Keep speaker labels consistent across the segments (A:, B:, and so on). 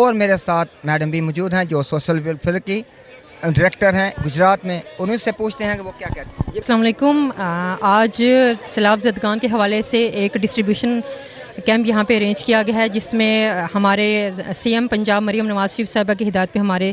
A: اور میرے ساتھ میڈم بھی موجود ہیں جو سوشل ویلفیئر کی ڈائریکٹر ہیں گجرات میں. انہیں سے پوچھتے ہیں کہ وہ کیا کہتے ہیں.
B: السلام علیکم. آج سیلاب زدگان کے حوالے سے ایک ڈسٹریبیوشن کیمپ یہاں پہ ارینج کیا گیا ہے، جس میں ہمارے سی ایم پنجاب مریم نواز شریف صاحبہ کی ہدایت پہ ہمارے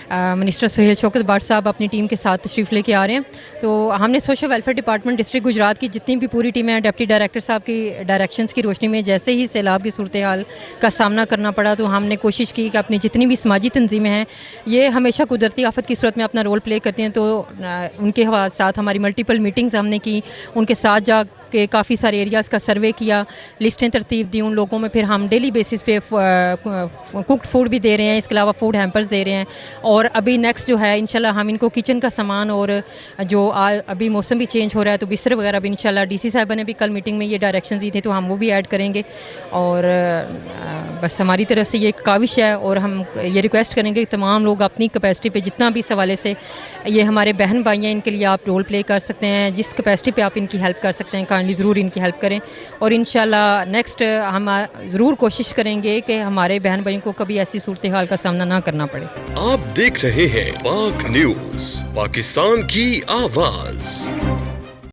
B: منسٹر سہیل شوکت بٹ صاحب اپنی ٹیم کے ساتھ تشریف لے کے آ رہے ہیں. تو ہم نے social welfare department district Gujarat کی جتنی بھی پوری ٹیمیں ہیں، ڈپٹی ڈائریکٹر صاحب کی ڈائریکشنز کی روشنی میں جیسے ہی سیلاب کی صورتحال کا سامنا کرنا پڑا تو ہم نے کوشش کی کہ اپنی جتنی بھی سماجی تنظیمیں ہیں یہ ہمیشہ قدرتی آفت کی صورت میں اپنا رول پلے کرتی ہیں. تو ان کے ساتھ ہماری ملٹیپل میٹنگز ہم نے کی، ان کے ساتھ جا کے کافی سارے ایریاز کا سروے کیا، لسٹیں ترتیب دی ان لوگوں میں. پھر ہم ڈیلی بیسس پہ کوکڈ فوڈ بھی دے رہے ہیں، اس کے علاوہ فوڈ ہیمپرز دے رہے ہیں. اور ابھی نیکسٹ جو ہے انشاءاللہ ہم ان کو کچن کا سامان، اور جو ابھی موسم بھی چینج ہو رہا ہے تو بستر وغیرہ بھی انشاءاللہ ڈی سی صاحبہ نے بھی کل میٹنگ میں یہ ڈائریکشنز دی تھے تو ہم وہ بھی ایڈ کریں گے. اور بس ہماری طرف سے یہ ایک کاوش ہے اور ہم یہ ریکویسٹ کریں گے کہ تمام لوگ اپنی کیپیسٹی پہ جتنا بھی اس حوالے سے یہ ہمارے بہن بھائی ہیں ان کے لیے آپ رول پلے کر سکتے ہیں، جس کیپیسٹی پہ آپ ان کی ہیلپ کر سکتے ہیں کائنڈلی ضرور ان کی ہیلپ کریں. اور انشاءاللہ نیکسٹ ہم ضرور کوشش کریں گے کہ ہمارے بہن بھائیوں کو کبھی ایسی صورتحال کا سامنا نہ کرنا پڑے.
C: آپ دیکھ رہے ہیں پاک نیوز، پاکستان کی آواز.